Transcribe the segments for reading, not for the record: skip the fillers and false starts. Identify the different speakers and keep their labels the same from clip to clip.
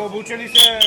Speaker 1: Obučeni se...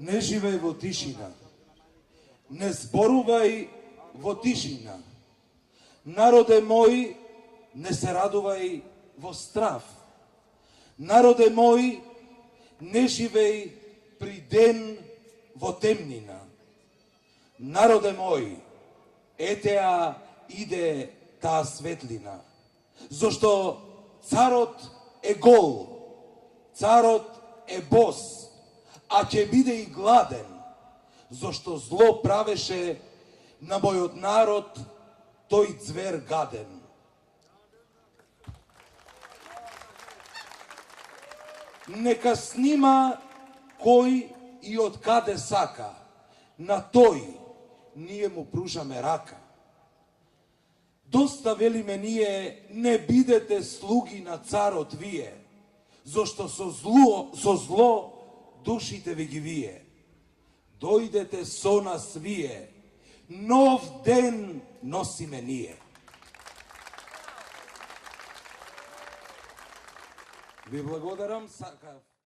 Speaker 2: Не живеј во тишина, не зборувај во тишина. Народе мој, не се радувај во страв. Народе мој, не живеј при ден во темнина. Народе мој, етеа иде таа светлина. Зошто царот е гол, царот е бос, а ќе биде и гладен, зошто зло правеше на мојот народ тој звер гаден. Нека снима кој и од каде сака, на тој ние му пружаме рака. Доста велиме ние, не бидете слуги на царот вие, зашто со зло душите ви ги вие. Дојдете со нас вие, нов ден носиме ние. Ви благодарам, сакав